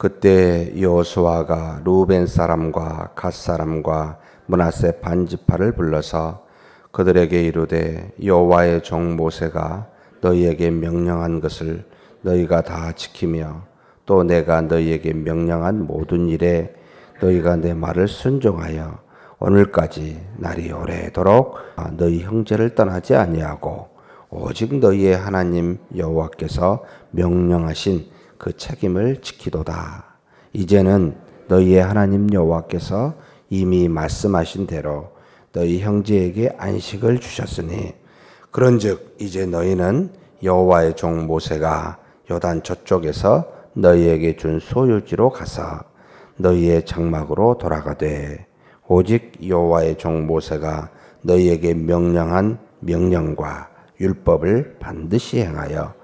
그때 여호수아가 루벤 사람과 갓 사람과 므낫세 반지파를 불러서 그들에게 이르되 여호와의 종 모세가 너희에게 명령한 것을 너희가 다 지키며 또 내가 너희에게 명령한 모든 일에 너희가 내 말을 순종하여 오늘까지 날이 오래도록 너희 형제를 떠나지 아니하고 오직 너희의 하나님 여호와께서 명령하신 그 책임을 지키도다. 이제는 너희의 하나님 여호와께서 이미 말씀하신 대로 너희 형제에게 안식을 주셨으니 그런즉 이제 너희는 여호와의 종 모세가 요단 저쪽에서 너희에게 준 소유지로 가서 너희의 장막으로 돌아가되 오직 여호와의 종 모세가 너희에게 명령한 명령과 율법을 반드시 행하여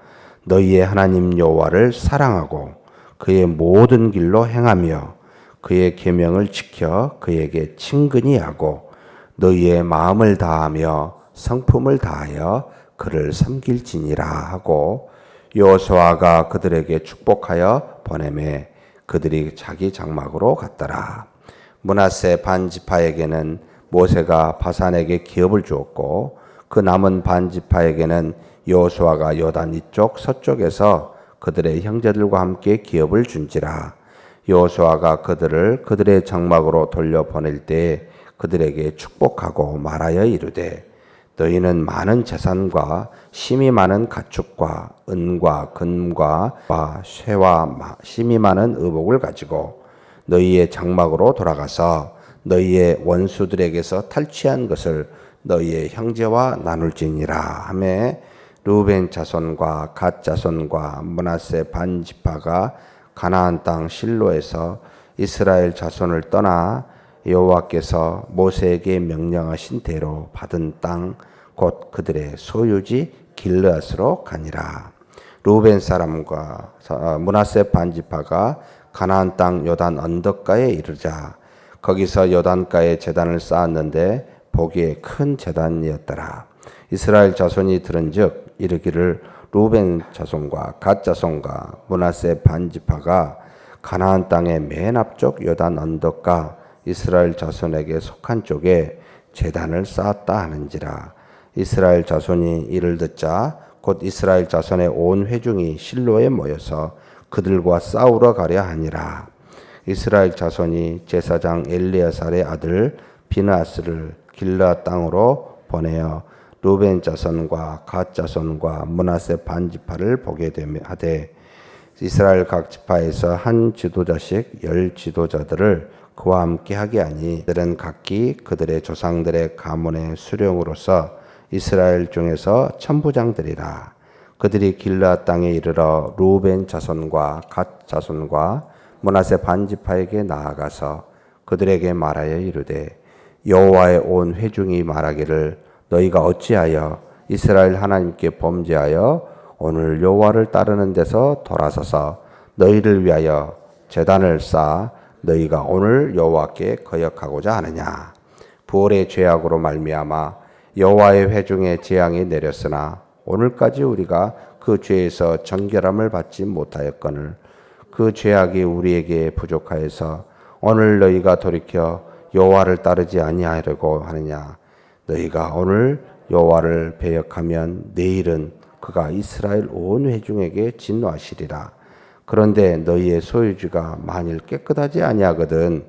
너희의 하나님 여호와를 사랑하고 그의 모든 길로 행하며 그의 계명을 지켜 그에게 친근히 하고 너희의 마음을 다하며 성품을 다하여 그를 섬길지니라 하고 여호수아가 그들에게 축복하여 보내매 그들이 자기 장막으로 갔더라. 므낫세 반지파에게는 모세가 바산에게 기업을 주었고 그 남은 반지파에게는 여호수아가 요단 이쪽 서쪽에서 그들의 형제들과 함께 기업을 준지라. 여호수아가 그들을 그들의 장막으로 돌려보낼 때 그들에게 축복하고 말하여 이르되 너희는 많은 재산과 심이 많은 가축과 은과 금과 쇠와 심이 많은 의복을 가지고 너희의 장막으로 돌아가서 너희의 원수들에게서 탈취한 것을 너희의 형제와 나눌지니라 하며 루벤 자손과 갓 자손과 므낫세 반지파가 가나안 땅 실로에서 이스라엘 자손을 떠나 여호와께서 모세에게 명령하신 대로 받은 땅 곧 그들의 소유지 길르앗으로 가니라. 루벤 사람과 므낫세 반지파가 가나안 땅 요단 언덕가에 이르자 거기서 요단가에 제단을 쌓았는데 보기에 큰 제단이었더라. 이스라엘 자손이 들은즉 이르기를 루벤 자손과 갓 자손과 므낫세 반지파가 가나안 땅의 맨 앞쪽 요단 언덕가 이스라엘 자손에게 속한 쪽에 제단을 쌓았다 하는지라. 이스라엘 자손이 이를 듣자 곧 이스라엘 자손의 온 회중이 실로에 모여서 그들과 싸우러 가려 하니라. 이스라엘 자손이 제사장 엘리야살의 아들 비느하스를 길르앗 땅으로 보내어 루벤 자손과 갓 자손과 므낫세 반지파를 보게 하되 이스라엘 각 지파에서 한 지도자씩 10 지도자들을 그와 함께 하게 하니 그들은 각기 그들의 조상들의 가문의 수령으로서 이스라엘 중에서 천부장들이라. 그들이 길르앗 땅에 이르러 루벤 자손과 갓 자손과 므낫세 반지파에게 나아가서 그들에게 말하여 이르되 여호와의 온 회중이 말하기를 너희가 어찌하여 이스라엘 하나님께 범죄하여 오늘 여호와를 따르는 데서 돌아서서 너희를 위하여 제단을 쌓아 너희가 오늘 여호와께 거역하고자 하느냐. 부올의 죄악으로 말미암아 여호와의 회중에 재앙이 내렸으나 오늘까지 우리가 그 죄에서 정결함을 받지 못하였거늘 그 죄악이 우리에게 부족하여서 오늘 너희가 돌이켜 여호와를 따르지 아니하려고 하느냐. 너희가 오늘 여호와를 배역하면 내일은 그가 이스라엘 온 회중에게 진노하시리라. 그런데 너희의 소유지가 만일 깨끗하지 아니하거든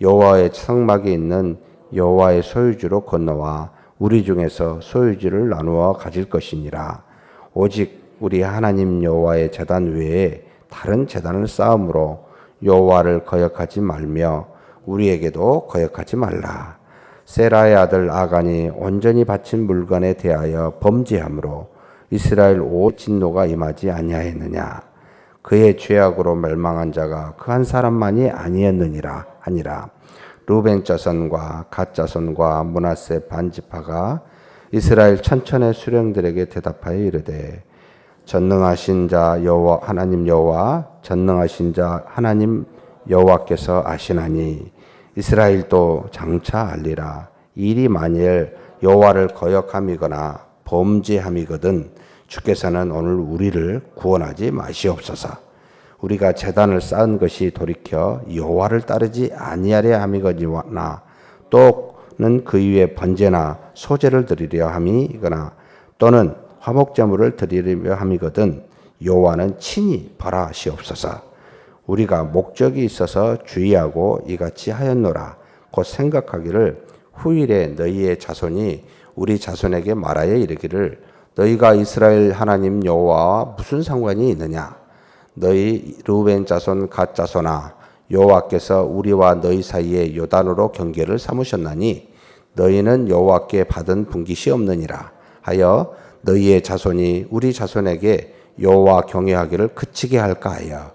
여호와의 성막에 있는 여호와의 소유지로 건너와 우리 중에서 소유지를 나누어 가질 것이니라. 오직 우리 하나님 여호와의 제단 외에 다른 제단을 쌓음으로 여호와를 거역하지 말며 우리에게도 거역하지 말라. 세라의 아들 아간이 온전히 바친 물건에 대하여 범죄함으로 이스라엘 온 진노가 임하지 아니하였느냐. 그의 죄악으로 멸망한 자가 그 한 사람만이 아니었느니라 하니라. 루벤 자손과 갓 자손과 므낫세 반지파가 이스라엘 천천의 수령들에게 대답하여 이르되 전능하신 자 여호와 하나님 여호와 전능하신 자 하나님 여호와께서 아시나니 이스라엘도 장차 알리라. 일이 만일 여호와를 거역함이거나 범죄함이거든 주께서는 오늘 우리를 구원하지 마시옵소서. 우리가 제단을 쌓은 것이 돌이켜 여호와를 따르지 아니하려 함이거니와 또는 그 위에 번제나 소제를 드리려 함이거나 또는 화목제물을 드리려 함이거든 여호와는 친히 벌하시옵소서. 우리가 목적이 있어서 주의하고 이같이 하였노라. 곧 생각하기를 후일에 너희의 자손이 우리 자손에게 말하여 이르기를 너희가 이스라엘 하나님 여호와와 무슨 상관이 있느냐? 너희 르우벤 자손 갓 자손아 여호와께서 우리와 너희 사이에 요단으로 경계를 삼으셨나니 너희는 여호와께 받은 분깃이 없느니라 하여 너희의 자손이 우리 자손에게 여호와 경외하기를 그치게 할까 하여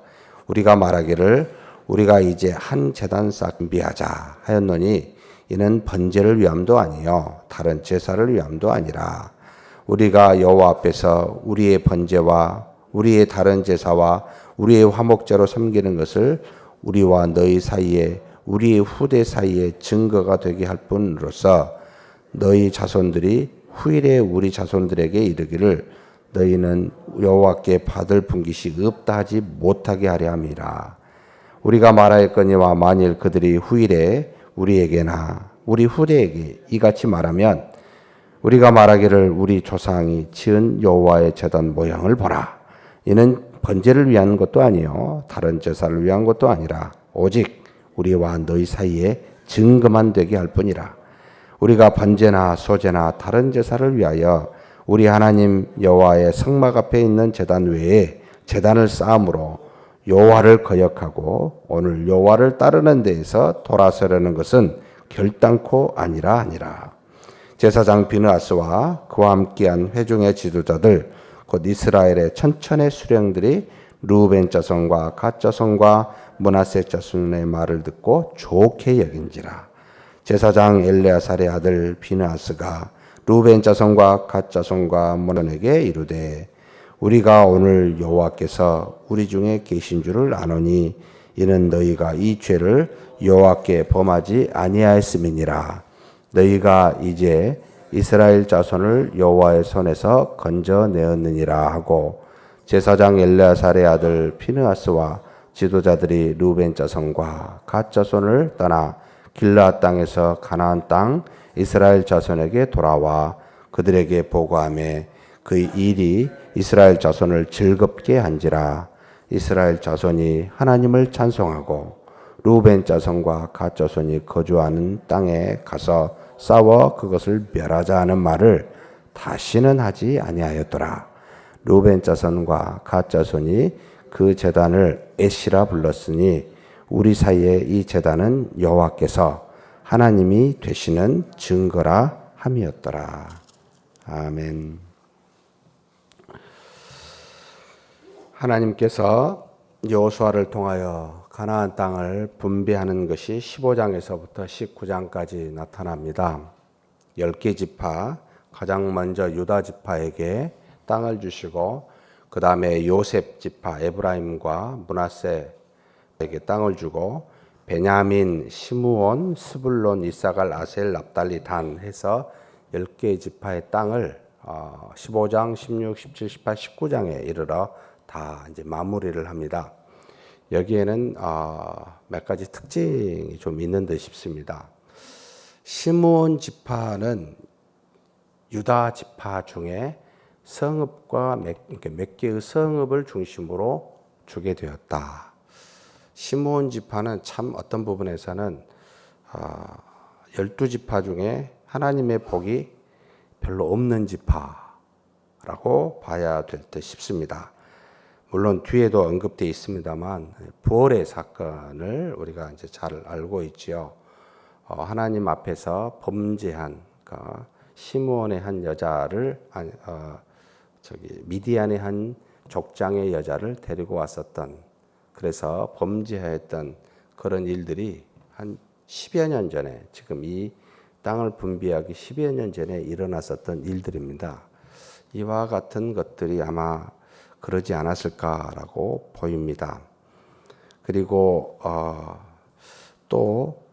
우리가 말하기를 우리가 이제 한 제단 쌓 준비하자 하였노니 이는 번제를 위함도 아니요 다른 제사를 위함도 아니라 우리가 여호와 앞에서 우리의 번제와 우리의 다른 제사와 우리의 화목제로 섬기는 것을 우리와 너희 사이에 우리의 후대 사이에 증거가 되게 할 뿐으로서 너희 자손들이 후일에 우리 자손들에게 이르기를 너희는 여호와께 받을 분깃이 없다 하지 못하게 하려 함이라. 우리가 말하였거니와 만일 그들이 후일에 우리에게나 우리 후대에게 이같이 말하면 우리가 말하기를 우리 조상이 지은 여호와의 제단 모양을 보라. 이는 번제를 위한 것도 아니요 다른 제사를 위한 것도 아니라 오직 우리와 너희 사이에 증거만 되게 할 뿐이라. 우리가 번제나 소제나 다른 제사를 위하여 우리 하나님 여호와의 성막 앞에 있는 제단 외에 제단을 쌓음으로 여호와를 거역하고 오늘 여호와를 따르는 데에서 돌아서려는 것은 결단코 아니라. 제사장 비느하스와 그와 함께한 회중의 지도자들 곧 이스라엘의 천천의 수령들이 르우벤 자손과 갓 자손과 므낫세 자손의 말을 듣고 좋게 여긴지라. 제사장 엘레아살의 아들 비느하스가 르우벤 자손과 갓 자손과 므낫에게 이르되 우리가 오늘 여호와께서 우리 중에 계신 줄을 아노니 이는 너희가 이 죄를 여호와께 범하지 아니하였음이니라. 너희가 이제 이스라엘 자손을 여호와의 손에서 건져내었느니라 하고 제사장 엘레아살의 아들 피느하스와 지도자들이 르우벤 자손과 갓 자손을 떠나 길르앗 땅에서 가나안 땅 이스라엘 자손에게 돌아와 그들에게 보고하며 그 일이 이스라엘 자손을 즐겁게 한지라. 이스라엘 자손이 하나님을 찬송하고 르우벤 자손과 갓 자손이 거주하는 땅에 가서 싸워 그것을 멸하자 하는 말을 다시는 하지 아니하였더라. 르우벤 자손과 갓 자손이 그 제단을 에시라 불렀으니 우리 사이에 이 제단은 여호와께서 하나님이 되시는 증거라 함이었더라. 아멘. 하나님께서 여호수아를 통하여 가나안 땅을 분배하는 것이 15장에서부터 19장까지 나타납니다. 10개 지파, 가장 먼저 유다 지파에게 땅을 주시고 그 다음에 요셉 지파 에브라임과 므낫세에게 땅을 주고 베냐민, 시므온, 스불론, 이사갈, 아셀, 납달리, 단 해서 10개 지파의 땅을 15장, 16, 17, 18, 19장에 이르러 다 이제 마무리를 합니다. 여기에는 몇 가지 특징이 좀 있는 듯 싶습니다. 시므온 지파는 유다 지파 중에 성읍과 몇 개의 성읍을 중심으로 주게 되었다. 시므온 지파는 참 어떤 부분에서는 12지파 중에 하나님의 복이 별로 없는 지파라고 봐야 될 듯 싶습니다. 물론 뒤에도 언급되어 있습니다만 부활의 사건을 우리가 이제 잘 알고 있지요. 하나님 앞에서 범죄한 시므온의 한 여자를 미디안의 한 족장의 여자를 데리고 왔었던, 그래서 범죄하였던 그런 일들이 한 10여 년 전에, 지금 이 땅을 분배하기 10여 년 전에 일어났었던 일들입니다. 이와 같은 것들이 아마 그러지 않았을까라고 보입니다. 그리고 또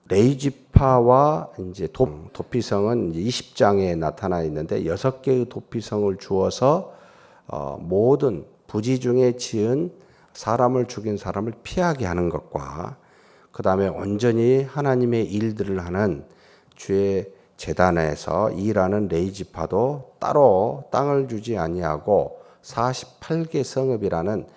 레이지파와 이제 도피성은 20장에 나타나 있는데 6개의 도피성을 주어서 모든 부지 중에 지은 사람을 죽인 사람을 피하게 하는 것과 그 다음에 온전히 하나님의 일들을 하는 주의 제단에서 일하는 레위지파도 따로 땅을 주지 아니하고 48개 성읍이라는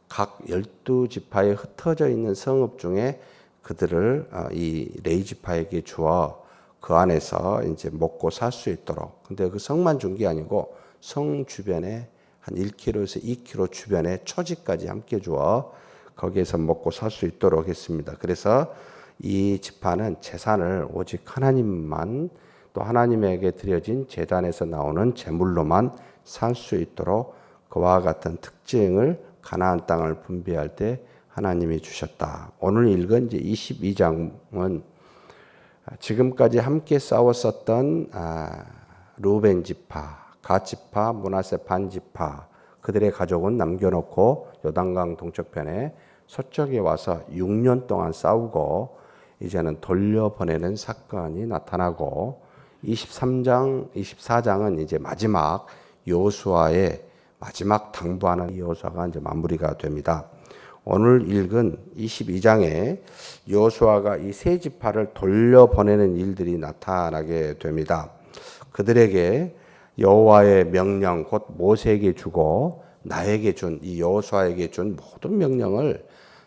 각 12지파에 흩어져 있는 성읍 중에 그들을 이 레위지파에게 주어 그 안에서 이제 먹고 살 수 있도록. 근데 그 성만 준 게 아니고 성 주변에 한 1km에서 2km 주변에 초지까지 함께 주어 거기에서 먹고 살 수 있도록 했습니다. 그래서 이 지파는 재산을 오직 하나님만 또 하나님에게 드려진 제단에서 나오는 제물로만 살 수 있도록 그와 같은 특징을 가나안 땅을 분배할 때 하나님이 주셨다. 오늘 읽은 이제 22장은 지금까지 함께 싸웠었던 루벤 지파, 갓 지파, 므낫세 반 지파 그들의 가족은 남겨놓고 요단강 동쪽편에 서쪽에 와서 6년 동안 싸우고 이제는 돌려보내는 사건이 나타나고 23장, 24장은 이제 마지막 여호수아의 마지막 당부하는 여호수아가 이제 마무리가 됩니다. 오늘 읽은 22장에 여호수아가 이 세 지파를 돌려보내는 일들이 나타나게 됩니다. 그들에게 여호와의 명령 곧 모세에게 주고 나에게 준 이 여호수아에게 준 모든 명령을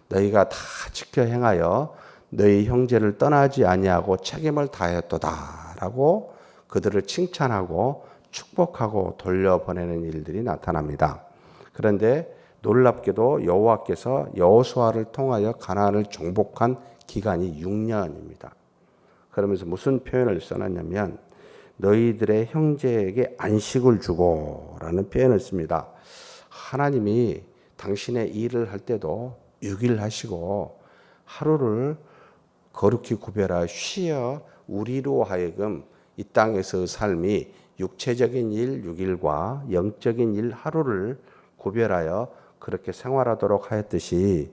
너희가 다 지켜 행하여 너희 형제를 떠나지 아니하고 책임을 다하였도다라고 그들을 칭찬하고 축복하고 돌려보내는 일들이 나타납니다. 그런데 놀랍게도 여호와께서 여호수아를 통하여 가나안을 정복한 기간이 6년입니다. 그러면서 무슨 표현을 써놨냐면 너희들의 형제에게 안식을 주고라는 표현을 씁니다. 하나님이 당신의 일을 할 때도 6일 하시고 하루를 거룩히 구별하여 쉬어 우리로 하여금 이 땅에서의 삶이 육체적인 일 6일과 영적인 일 하루를 구별하여 그렇게 생활하도록 하였듯이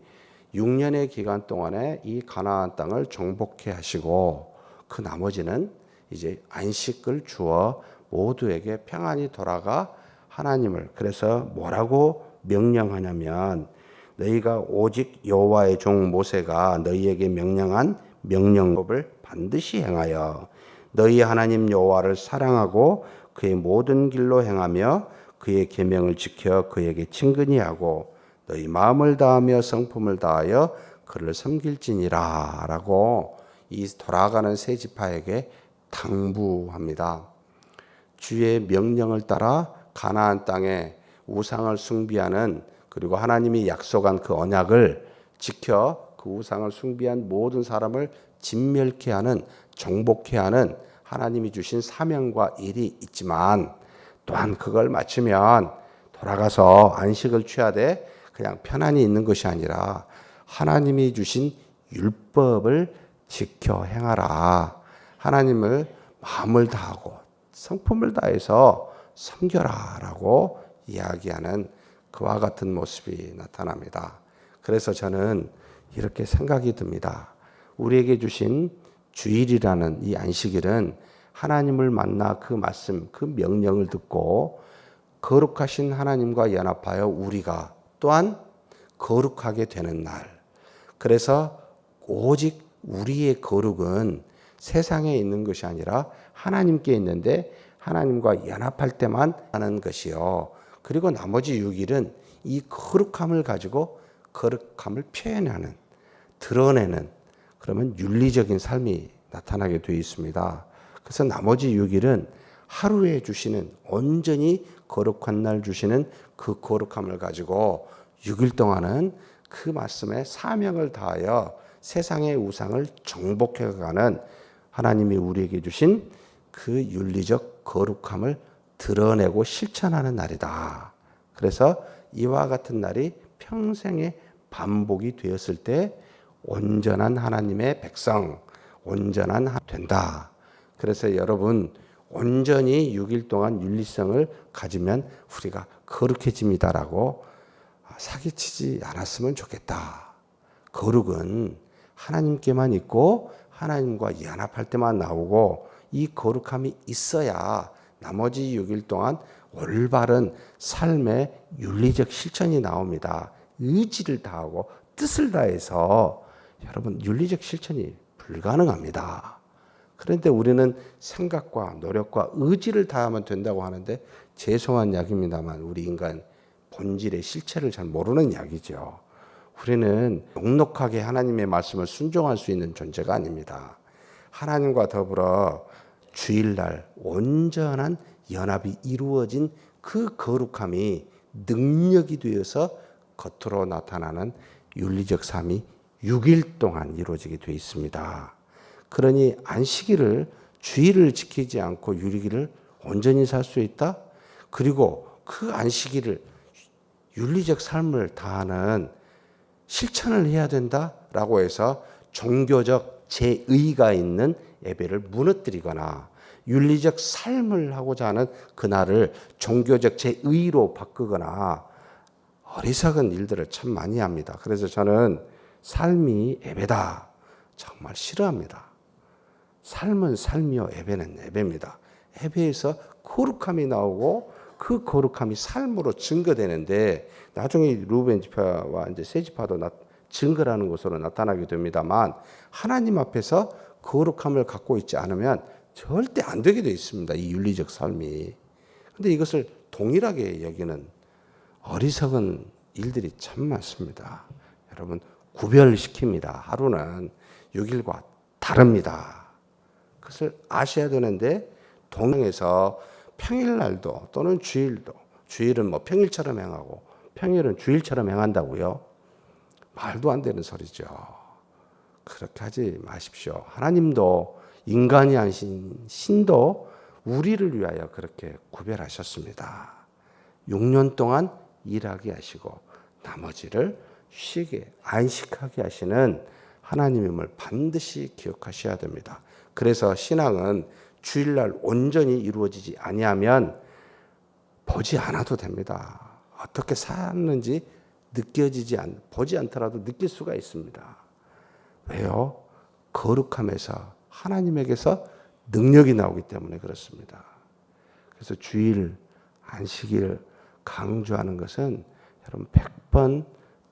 6년의 기간 동안에 이 가나안 땅을 정복해 하시고 그 나머지는 이제 안식을 주어 모두에게 평안히 돌아가 하나님을 그래서 뭐라고 명령하냐면 너희가 오직 여호와의 종 모세가 너희에게 명령한 명령법을 반드시 행하여 너희 하나님 여호와를 사랑하고 그의 모든 길로 행하며 그의 계명을 지켜 그에게 친근히 하고 너희 마음을 다하며 성품을 다하여 그를 섬길지니라 라고 이 돌아가는 세 지파에게 당부합니다. 주의 명령을 따라 가나안 땅에 우상을 숭배하는 그리고 하나님이 약속한 그 언약을 지켜 그 우상을 숭배한 모든 사람을 진멸케 하는 정복케 하는 하나님이 주신 사명과 일이 있지만 또한 그걸 마치면 돌아가서 안식을 취하되 그냥 편안히 있는 것이 아니라 하나님이 주신 율법을 지켜 행하라. 하나님을 마음을 다하고 성품을 다해서 섬겨라 라고 이야기하는 그와 같은 모습이 나타납니다. 그래서 저는 이렇게 생각이 듭니다. 우리에게 주신 주일이라는 이 안식일은 하나님을 만나 그 말씀, 그 명령을 듣고 거룩하신 하나님과 연합하여 우리가 또한 거룩하게 되는 날. 그래서 오직 우리의 거룩은 세상에 있는 것이 아니라 하나님께 있는데 하나님과 연합할 때만 하는 것이요. 그리고 나머지 6일은 이 거룩함을 가지고 거룩함을 표현하는, 드러내는 그러면 윤리적인 삶이 나타나게 되어 있습니다. 그래서 나머지 6일은 하루에 주시는 온전히 거룩한 날 주시는 그 거룩함을 가지고 6일 동안은 그 말씀에 사명을 다하여 세상의 우상을 정복해가는 하나님이 우리에게 주신 그 윤리적 거룩함을 드러내고 실천하는 날이다. 그래서 이와 같은 날이 평생의 반복이 되었을 때 온전한 하나님의 백성, 온전한 된다. 그래서 여러분 온전히 6일 동안 윤리성을 가지면 우리가 거룩해집니다라고 사기치지 않았으면 좋겠다. 거룩은 하나님께만 있고 하나님과 연합할 때만 나오고 이 거룩함이 있어야 나머지 6일 동안 올바른 삶의 윤리적 실천이 나옵니다. 의지를 다하고 뜻을 다해서 여러분 윤리적 실천이 불가능합니다. 그런데 우리는 생각과 노력과 의지를 다하면 된다고 하는데 죄송한 이야기입니다만 우리 인간 본질의 실체를 잘 모르는 이야기죠. 우리는 넉넉하게 하나님의 말씀을 순종할 수 있는 존재가 아닙니다. 하나님과 더불어 주일날 온전한 연합이 이루어진 그 거룩함이 능력이 되어서 겉으로 나타나는 윤리적 삶이 6일 동안 이루어지게 되어 있습니다. 그러니 안식일을 주일을 지키지 않고 6일을 온전히 살 수 있다? 그리고 그 안식일을 윤리적 삶을 다하는 실천을 해야 된다라고 해서 종교적 제의가 있는 예배를 무너뜨리거나 윤리적 삶을 하고자 하는 그날을 종교적 제의로 바꾸거나 어리석은 일들을 참 많이 합니다. 그래서 저는 삶이 예배다 정말 싫어합니다. 삶은 삶이요 예배는 예배입니다. 예배에서 거룩함이 나오고 그 거룩함이 삶으로 증거되는데 나중에 루벤 지파와 이제 세 지파도 증거라는 것으로 나타나게 됩니다만 하나님 앞에서 거룩함을 갖고 있지 않으면 절대 안 되게 되어 있습니다. 이 윤리적 삶이. 그런데 이것을 동일하게 여기는 어리석은 일들이 참 많습니다. 여러분 구별시킵니다. 하루는 6일과 다릅니다. 그것을 아셔야 되는데 동양에서 평일날도 또는 주일도 주일은 뭐 평일처럼 행하고 평일은 주일처럼 행한다고요? 말도 안 되는 소리죠. 그렇게 하지 마십시오. 하나님도 인간이 아니신 신도 우리를 위하여 그렇게 구별하셨습니다. 6년 동안 일하게 하시고 나머지를 쉬게 안식하게 하시는 하나님임을 반드시 기억하셔야 됩니다. 그래서 신앙은 주일날 온전히 이루어지지 아니하면 보지 않아도 됩니다. 어떻게 사는지 보지 않더라도 느낄 수가 있습니다. 왜요? 거룩함에서 하나님에게서 능력이 나오기 때문에 그렇습니다. 그래서 주일, 안식일 강조하는 것은 여러분 100번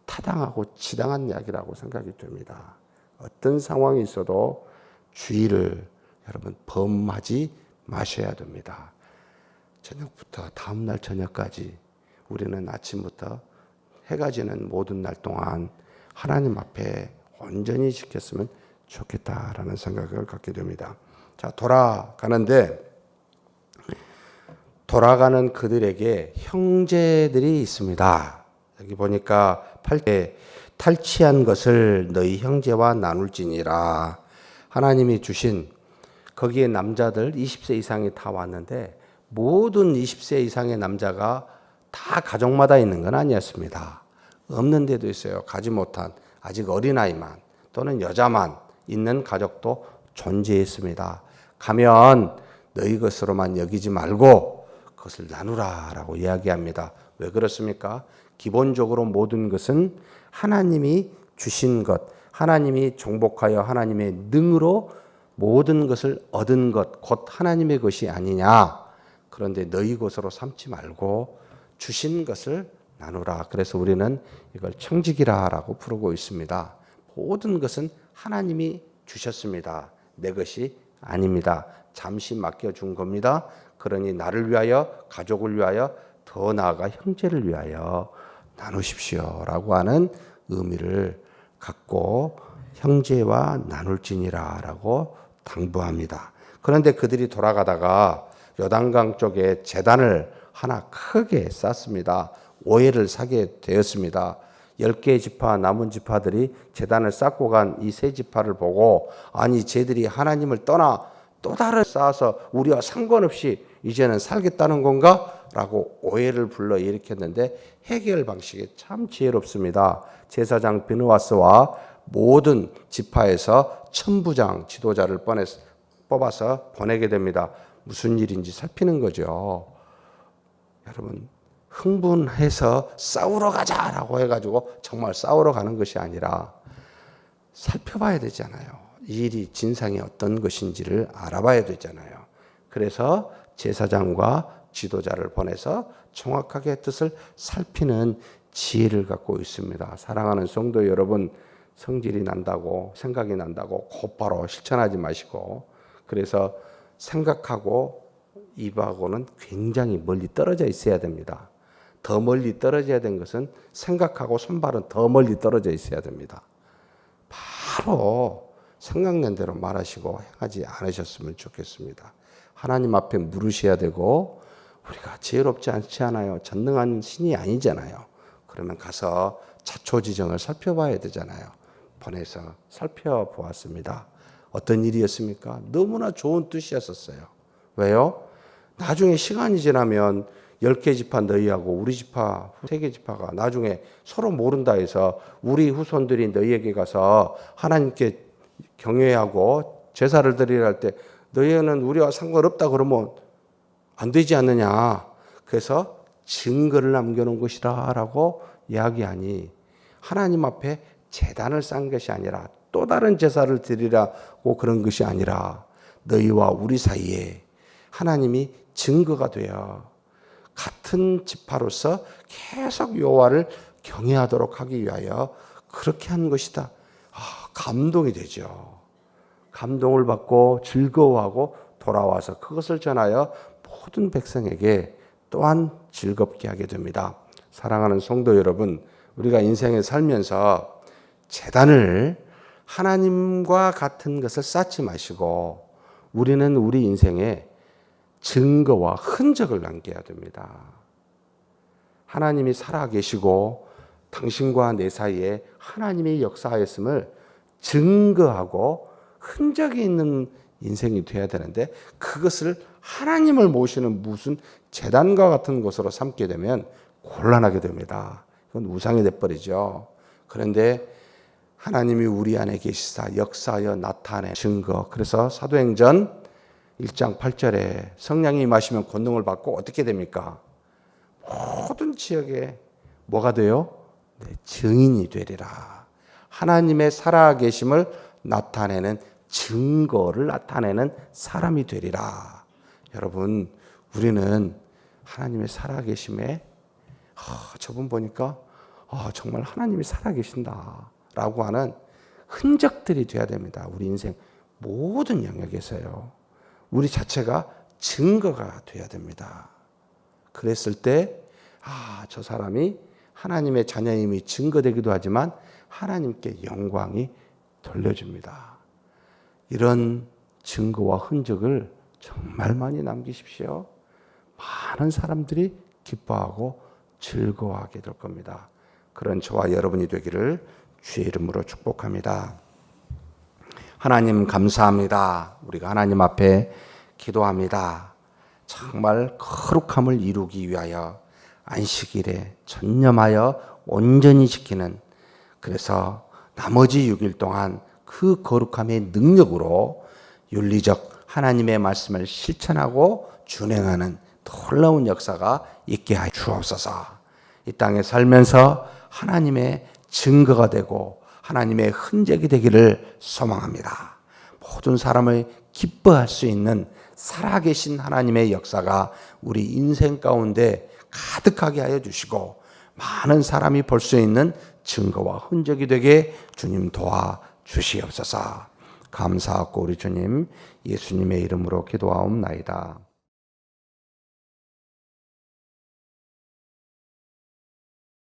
타당하고 지당한 이야기라고 생각이 됩니다. 어떤 상황이 있어도 주일을 여러분 범하지 마셔야 됩니다. 저녁부터 다음날 저녁까지 우리는 아침부터 해가 지는 모든 날 동안 하나님 앞에 온전히 지켰으면 좋겠다라는 생각을 갖게 됩니다. 자, 돌아가는 그들에게 형제들이 있습니다. 여기 보니까 8대 탈취한 것을 너희 형제와 나눌지니라. 하나님이 주신 거기에 남자들 20세 이상이 다 왔는데 모든 20세 이상의 남자가 다 가족마다 있는 건 아니었습니다. 없는 데도 있어요. 가지 못한 아직 어린아이만 또는 여자만 있는 가족도 존재했습니다. 가면 너희 것으로만 여기지 말고 그것을 나누라라고 이야기합니다. 왜 그렇습니까? 기본적으로 모든 것은 하나님이 주신 것, 하나님이 정복하여 하나님의 능으로 모든 것을 얻은 것, 곧 하나님의 것이 아니냐. 그런데 너희 것으로 삼지 말고 주신 것을 나누라. 그래서 우리는 이걸 청지기라라고 부르고 있습니다. 모든 것은 하나님이 주셨습니다. 내 것이 아닙니다. 잠시 맡겨준 겁니다. 그러니 나를 위하여, 가족을 위하여, 더 나아가 형제를 위하여 나누십시오라고 하는 의미를 갖고 형제와 나눌지니라라고 당부합니다. 그런데 그들이 돌아가다가 요단강 쪽에 제단을 하나 크게 쌓습니다. 오해를 사게 되었습니다. 10개의 지파 남은 지파들이 제단을 쌓고 간 이 세 지파를 보고 아니 쟤들이 하나님을 떠나 또 다른 쌓아서 우리와 상관없이 이제는 살겠다는 건가? 라고 오해를 불러 일으켰는데 해결 방식이 참 지혜롭습니다. 제사장 비느와스와 모든 지파에서 천부장 지도자를 뽑아서 보내게 됩니다. 무슨 일인지 살피는 거죠. 여러분 흥분해서 싸우러 가자라고 해가지고 정말 싸우러 가는 것이 아니라 살펴봐야 되잖아요. 이 일이 진상이 어떤 것인지를 알아봐야 되잖아요. 그래서 제사장과 지도자를 보내서 정확하게 뜻을 살피는 지혜를 갖고 있습니다. 사랑하는 성도 여러분, 성질이 난다고, 생각이 난다고 곧바로 실천하지 마시고, 그래서 생각하고 입하고는 굉장히 멀리 떨어져 있어야 됩니다. 더 멀리 떨어져야 되는 것은 생각하고 손발은 더 멀리 떨어져 있어야 됩니다. 바로 생각난 대로 말하시고 행하지 않으셨으면 좋겠습니다. 하나님 앞에 물으셔야 되고, 우리가 지혜롭지 않지 않아요. 전능한 신이 아니잖아요. 그러면 가서 자초지정을 살펴봐야 되잖아요. 보내서 살펴보았습니다. 어떤 일이었습니까? 너무나 좋은 뜻이었어요. 왜요? 나중에 시간이 지나면 10개 지파 너희하고 우리 지파 3개 지파가 나중에 서로 모른다 해서 우리 후손들이 너희에게 가서 하나님께 경외하고 제사를 드리려 할 때 너희는 우리와 상관없다 그러면 안 되지 않느냐. 그래서 증거를 남겨놓은 것이라 라고 이야기하니, 하나님 앞에 제단을 쌓은 것이 아니라 또 다른 제사를 드리라고 그런 것이 아니라 너희와 우리 사이에 하나님이 증거가 되어 같은 지파로서 계속 여호와를 경외하도록 하기 위하여 그렇게 한 것이다. 감동이 되죠. 감동을 받고 즐거워하고 돌아와서 그것을 전하여 모든 백성에게 또한 즐겁게 하게 됩니다. 사랑하는 성도 여러분, 우리가 인생에 살면서 제단을 하나님과 같은 것을 쌓지 마시고 우리는 우리 인생에 증거와 흔적을 남겨야 됩니다. 하나님이 살아계시고 당신과 내 사이에 하나님의 역사하였음을 증거하고 흔적이 있는 인생이 되어야 되는데, 그것을 하나님을 모시는 무슨 제단과 같은 것으로 삼게 되면 곤란하게 됩니다. 이건 우상이 돼버리죠. 그런데 하나님이 우리 안에 계시사 역사하여 나타내 증거. 그래서 사도행전 1장 8절에 성령이 임하시면 권능을 받고 어떻게 됩니까? 모든 지역에 뭐가 돼요? 증인이 되리라. 하나님의 살아계심을 나타내는 증거를 나타내는 사람이 되리라. 여러분, 우리는 하나님의 살아계심에 저분 보니까 정말 하나님이 살아계신다 라고 하는 흔적들이 돼야 됩니다. 우리 인생 모든 영역에서요. 우리 자체가 증거가 돼야 됩니다. 그랬을 때 저 사람이 하나님의 자녀임이 증거되기도 하지만 하나님께 영광이 돌려줍니다. 이런 증거와 흔적을 정말 많이 남기십시오. 많은 사람들이 기뻐하고 즐거워하게 될 겁니다. 그런 저와 여러분이 되기를 주의 이름으로 축복합니다. 하나님 감사합니다. 우리가 하나님 앞에 기도합니다. 정말 거룩함을 이루기 위하여 안식일에 전념하여 온전히 지키는, 그래서 나머지 6일 동안 그 거룩함의 능력으로 윤리적 하나님의 말씀을 실천하고 준행하는 놀라운 역사가 있게 하여 주옵소서. 이 땅에 살면서 하나님의 증거가 되고 하나님의 흔적이 되기를 소망합니다. 모든 사람을 기뻐할 수 있는 살아계신 하나님의 역사가 우리 인생 가운데 가득하게 하여 주시고 많은 사람이 볼 수 있는 증거와 흔적이 되게 주님 도와 주시옵소서. 감사하고 우리 주님 예수님의 이름으로 기도하옵나이다.